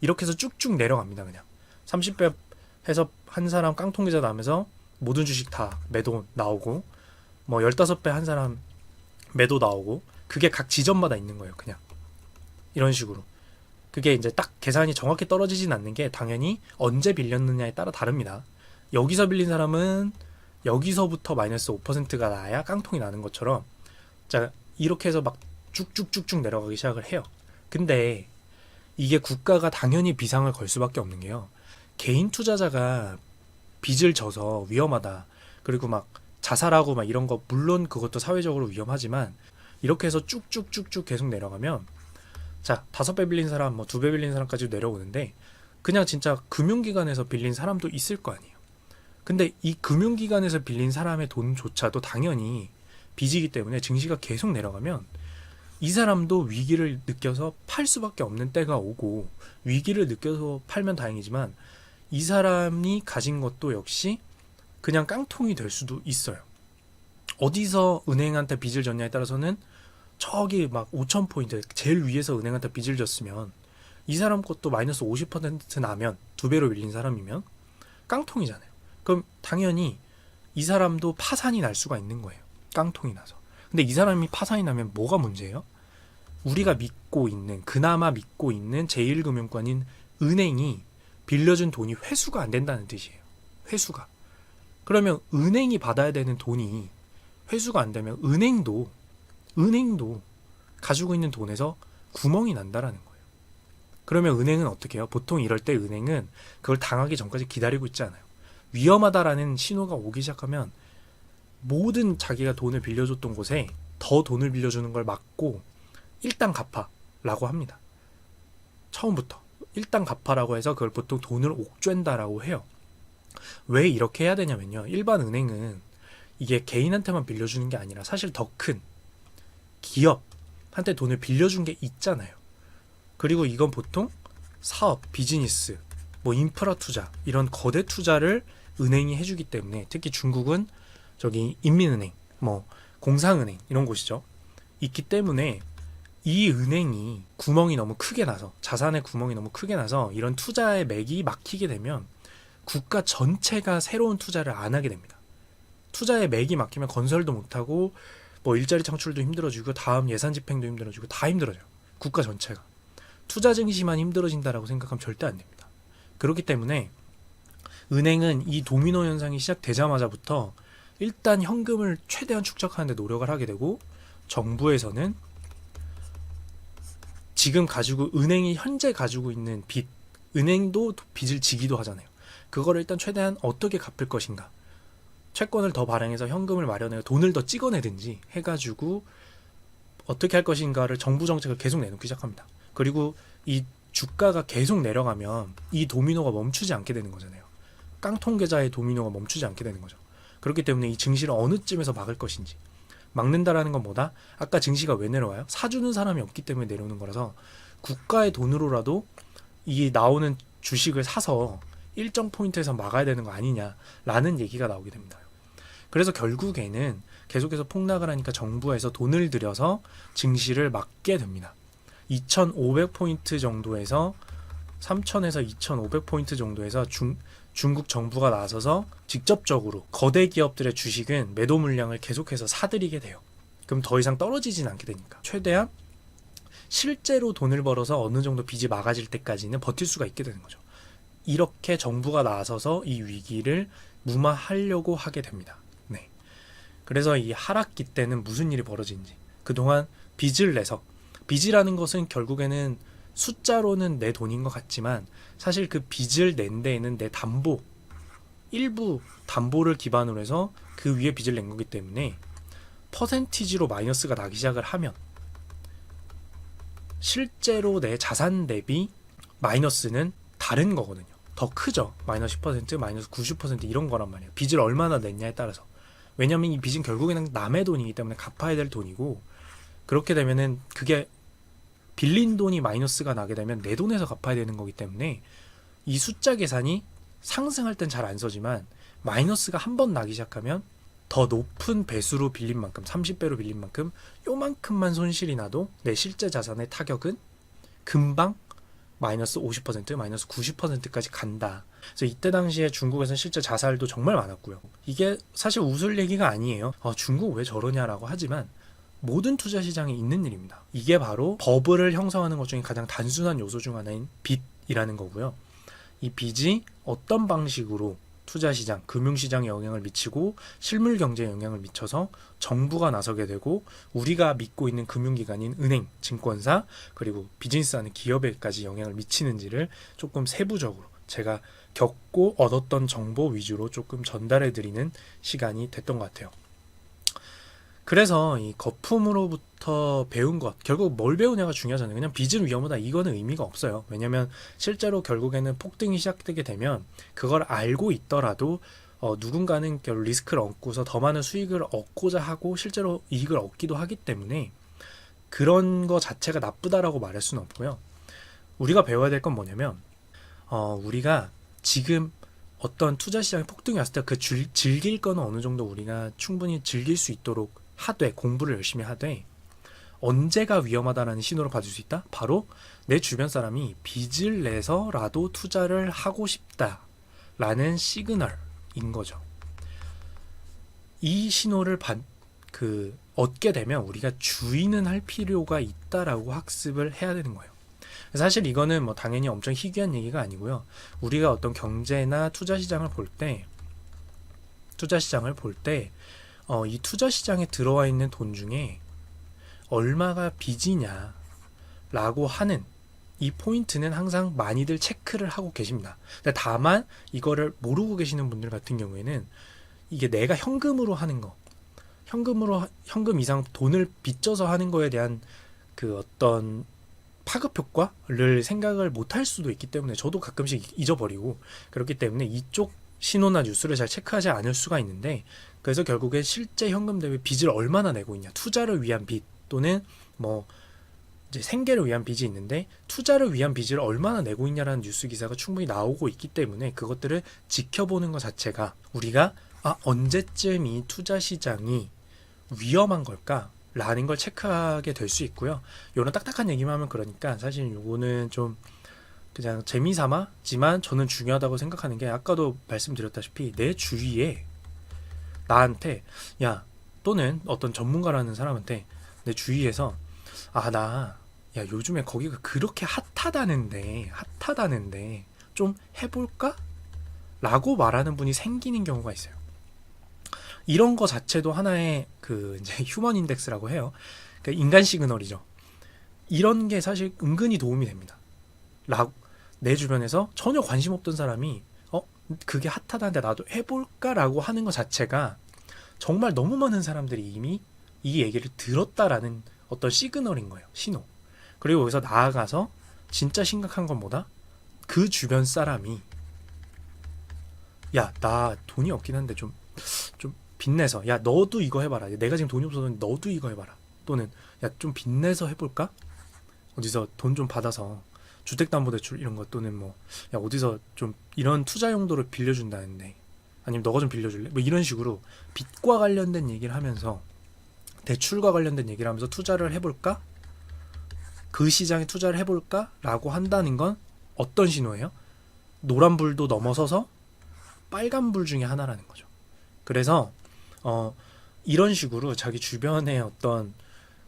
이렇게 해서 쭉쭉 내려갑니다. 그냥 30배 해서 한 사람 깡통 계좌 나오면서 모든 주식 다 매도 나오고, 뭐 15배 한 사람 매도 나오고, 그게 각 지점마다 있는 거예요. 그냥 이런 식으로. 그게 이제 딱 계산이 정확히 떨어지진 않는 게 당연히 언제 빌렸느냐에 따라 다릅니다. 여기서 빌린 사람은 여기서부터 마이너스 5%가 나야 깡통이 나는 것처럼, 자, 이렇게 해서 막 쭉쭉쭉쭉 내려가기 시작을 해요. 근데 이게 국가가 당연히 비상을 걸 수밖에 없는 게요. 개인 투자자가 빚을 져서 위험하다, 그리고 막 자살하고 막 이런 거, 물론 그것도 사회적으로 위험하지만, 이렇게 해서 쭉쭉쭉쭉 계속 내려가면, 자, 5배 빌린 사람, 뭐 2배 빌린 사람까지 내려오는데, 그냥 진짜 금융기관에서 빌린 사람도 있을 거 아니에요. 근데 이 금융기관에서 빌린 사람의 돈조차도 당연히 빚이기 때문에 증시가 계속 내려가면 이 사람도 위기를 느껴서 팔 수밖에 없는 때가 오고, 위기를 느껴서 팔면 다행이지만 이 사람이 가진 것도 역시 그냥 깡통이 될 수도 있어요. 어디서 은행한테 빚을 졌냐에 따라서는 저기 막 5,000포인트 제일 위에서 은행한테 빚을 졌으면 이 사람 것도 마이너스 50% 나면, 2배로 밀린 사람이면 깡통이잖아요. 그럼 당연히 이 사람도 파산이 날 수가 있는 거예요. 깡통이 나서. 근데 이 사람이 파산이 나면 뭐가 문제예요? 우리가 믿고 있는, 그나마 믿고 있는 제1금융권인 은행이 빌려준 돈이 회수가 안 된다는 뜻이에요. 회수가. 그러면 은행이 받아야 되는 돈이 회수가 안 되면 은행도 가지고 있는 돈에서 구멍이 난다라는 거예요. 그러면 은행은 어떻게 해요? 보통 이럴 때 은행은 그걸 당하기 전까지 기다리고 있지 않아요. 위험하다라는 신호가 오기 시작하면 모든 자기가 돈을 빌려줬던 곳에 더 돈을 빌려주는 걸 막고 일단 갚아라고 합니다. 처음부터 일단 갚아라고 해서 그걸 보통 돈을 옥죄다라고 해요. 왜 이렇게 해야 되냐면요, 일반 은행은 이게 개인한테만 빌려주는 게 아니라 사실 더 큰 기업한테 돈을 빌려준 게 있잖아요. 그리고 이건 보통 사업, 비즈니스, 뭐 인프라 투자, 이런 거대 투자를 은행이 해주기 때문에, 특히 중국은 저기 인민은행, 뭐 공상은행 이런 곳이죠. 있기 때문에 이 은행이 구멍이 너무 크게 나서, 자산의 구멍이 너무 크게 나서 이런 투자의 맥이 막히게 되면 국가 전체가 새로운 투자를 안 하게 됩니다. 투자의 맥이 막히면 건설도 못하고 뭐 일자리 창출도 힘들어지고 다음 예산 집행도 힘들어지고 다 힘들어져요. 국가 전체가. 투자 증시만 힘들어진다라고 생각하면 절대 안 됩니다. 그렇기 때문에 은행은 이 도미노 현상이 시작되자마자부터 일단 현금을 최대한 축적하는 데 노력을 하게 되고, 정부에서는 지금 가지고, 은행이 현재 가지고 있는 빚, 은행도 빚을 지기도 하잖아요. 그거를 일단 최대한 어떻게 갚을 것인가, 채권을 더 발행해서 현금을 마련해서 돈을 더 찍어내든지 해가지고 어떻게 할 것인가를 정부 정책을 계속 내놓기 시작합니다. 그리고 이 주가가 계속 내려가면 이 도미노가 멈추지 않게 되는 거잖아요. 깡통 계좌의 도미노가 멈추지 않게 되는 거죠. 그렇기 때문에 이 증시를 어느 쯤에서 막을 것인지, 막는다라는 건 뭐다? 아까 증시가 왜 내려와요? 사주는 사람이 없기 때문에 내려오는 거라서 국가의 돈으로라도 이 나오는 주식을 사서 일정 포인트에서 막아야 되는 거 아니냐라는 얘기가 나오게 됩니다. 그래서 결국에는 계속해서 폭락을 하니까 정부에서 돈을 들여서 증시를 막게 됩니다. 2,500포인트 정도에서 3,000에서 2,500포인트 정도에서 중국 정부가 나서서 직접적으로 거대 기업들의 주식은 매도 물량을 계속해서 사들이게 돼요. 그럼 더 이상 떨어지진 않게 되니까 최대한 실제로 돈을 벌어서 어느 정도 빚이 막아질 때까지는 버틸 수가 있게 되는 거죠. 이렇게 정부가 나서서 이 위기를 무마하려고 하게 됩니다. 네. 그래서 이 하락기 때는 무슨 일이 벌어지는지, 그동안 빚을 내서, 빚이라는 것은 결국에는 숫자로는 내 돈인 것 같지만 사실 그 빚을 낸 데에는 내 담보, 일부 담보를 기반으로 해서 그 위에 빚을 낸 거기 때문에 퍼센티지로 마이너스가 나기 시작을 하면 실제로 내 자산 대비 마이너스는 다른 거거든요. 더 크죠. 마이너스 10%, 마이너스 90% 이런 거란 말이에요. 빚을 얼마나 냈냐에 따라서. 왜냐면 이 빚은 결국에는 남의 돈이기 때문에 갚아야 될 돈이고, 그렇게 되면은 그게 빌린 돈이 마이너스가 나게 되면 내 돈에서 갚아야 되는 거기 때문에 이 숫자 계산이 상승할 땐 잘 안 써지만 마이너스가 한 번 나기 시작하면 더 높은 배수로 빌린 만큼, 30배로 빌린 만큼 요만큼만 손실이 나도 내 실제 자산의 타격은 금방 마이너스 50%, 마이너스 90%까지 간다. 그래서 이때 당시에 중국에서는 실제 자살도 정말 많았고요. 이게 사실 웃을 얘기가 아니에요. 중국 왜 저러냐라고 하지만 모든 투자 시장에 있는 일입니다. 이게 바로 버블을 형성하는 것 중에 가장 단순한 요소 중 하나인 빚이라는 거고요. 이 빚이 어떤 방식으로 투자시장, 금융시장에 영향을 미치고 실물 경제에 영향을 미쳐서 정부가 나서게 되고 우리가 믿고 있는 금융기관인 은행, 증권사, 그리고 비즈니스하는 기업에까지 영향을 미치는지를 조금 세부적으로 제가 겪고 얻었던 정보 위주로 조금 전달해 드리는 시간이 됐던 것 같아요. 그래서 이 거품으로부터 배운 것, 결국 뭘 배우냐가 중요하잖아요. 그냥 빚은 위험하다, 이거는 의미가 없어요. 왜냐면 실제로 결국에는 폭등이 시작되게 되면 그걸 알고 있더라도 누군가는 리스크를 얻고서 더 많은 수익을 얻고자 하고 실제로 이익을 얻기도 하기 때문에 그런 거 자체가 나쁘다라고 말할 수는 없고요. 우리가 배워야 될 건 뭐냐면 우리가 지금 어떤 투자 시장에 폭등이 왔을 때 그 즐길 거는 어느 정도 우리가 충분히 즐길 수 있도록 하되, 공부를 열심히 하되, 언제가 위험하다라는 신호를 받을 수 있다? 바로 내 주변 사람이 빚을 내서라도 투자를 하고 싶다라는 시그널인 거죠. 이 신호를 얻게 되면 우리가 주의는 할 필요가 있다라고 학습을 해야 되는 거예요. 사실 이거는 뭐 당연히 엄청 희귀한 얘기가 아니고요. 우리가 어떤 경제나 투자 시장을 볼 때 이 투자 시장에 들어와 있는 돈 중에 얼마가 빚이냐라고 하는 이 포인트는 항상 많이들 체크를 하고 계십니다. 근데 다만 이거를 모르고 계시는 분들 같은 경우에는 이게 내가 현금으로 하는 거, 현금 이상 돈을 빚져서 하는 거에 대한 그 어떤 파급 효과를 생각을 못 할 수도 있기 때문에 저도 가끔씩 잊어버리고, 그렇기 때문에 이쪽 신호나 뉴스를 잘 체크하지 않을 수가 있는데, 그래서 결국엔 실제 현금 대비 빚을 얼마나 내고 있냐, 투자를 위한 빚 또는 뭐 이제 생계를 위한 빚이 있는데 투자를 위한 빚을 얼마나 내고 있냐라는 뉴스 기사가 충분히 나오고 있기 때문에 그것들을 지켜보는 것 자체가 우리가 언제쯤 이 투자 시장이 위험한 걸까? 라는 걸 체크하게 될 수 있고요. 이런 딱딱한 얘기만 하면 그러니까 사실 요거는 좀 그냥 재미삼아지만 저는 중요하다고 생각하는 게, 아까도 말씀드렸다시피 내 주위에 나한테 또는 어떤 전문가라는 사람한테 내 주위에서 요즘에 거기가 그렇게 핫하다는데 좀 해볼까? 라고 말하는 분이 생기는 경우가 있어요. 이런 거 자체도 하나의 이제 휴먼 인덱스라고 해요. 그러니까 인간 시그널이죠. 이런 게 사실 은근히 도움이 됩니다. 내 주변에서 전혀 관심 없던 사람이 그게 핫하다는데 나도 해볼까라고 하는 것 자체가 정말 너무 많은 사람들이 이미 이 얘기를 들었다라는 어떤 시그널인 거예요. 신호. 그리고 여기서 나아가서 진짜 심각한 건 뭐다? 그 주변 사람이 나 돈이 없긴 한데 좀 빚내서 너도 이거 해봐라. 내가 지금 돈이 없어서 너도 이거 해봐라. 또는 좀 빚내서 해볼까? 어디서 돈 좀 받아서 주택담보대출 이런 거, 또는 뭐 어디서 좀 이런 투자 용도로 빌려준다는데 아니면 너가 좀 빌려줄래? 뭐 이런 식으로 빚과 관련된 얘기를 하면서, 대출과 관련된 얘기를 하면서 투자를 해볼까? 그 시장에 투자를 해볼까? 라고 한다는 건 어떤 신호예요? 노란불도 넘어서서 빨간불 중에 하나라는 거죠. 그래서 이런 식으로 자기 주변의 어떤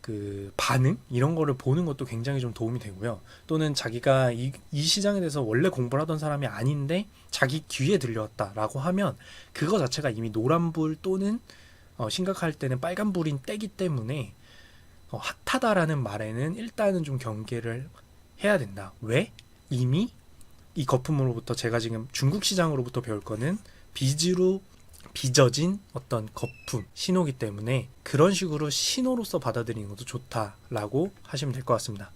그 반응 이런 거를 보는 것도 굉장히 좀 도움이 되고요. 또는 자기가 이 시장에 대해서 원래 공부를 하던 사람이 아닌데 자기 귀에 들려왔다라고 하면 그거 자체가 이미 노란불 또는 심각할 때는 빨간불인 때기 때문에 핫하다라는 말에는 일단은 좀 경계를 해야 된다. 왜? 이미 이 거품으로부터, 제가 지금 중국 시장으로부터 배울 거는 빚으로 빚어진 어떤 거품, 신호기 때문에 그런 식으로 신호로서 받아들이는 것도 좋다라고 하시면 될 것 같습니다.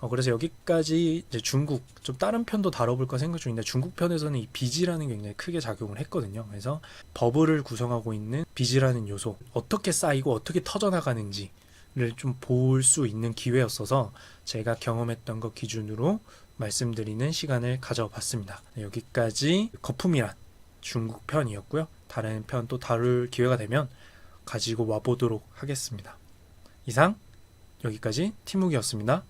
그래서 여기까지 이제 중국, 좀 다른 편도 다뤄볼까 생각 중인데, 중국 편에서는 이 빚이라는 게 굉장히 크게 작용을 했거든요. 그래서 버블을 구성하고 있는 빚이라는 요소, 어떻게 쌓이고 어떻게 터져나가는지를 좀 볼 수 있는 기회였어서 제가 경험했던 것 기준으로 말씀드리는 시간을 가져봤습니다. 여기까지 거품이란 중국 편이었고요. 다른 편 또 다룰 기회가 되면 가지고 와보도록 하겠습니다. 이상 여기까지 티묵이었습니다.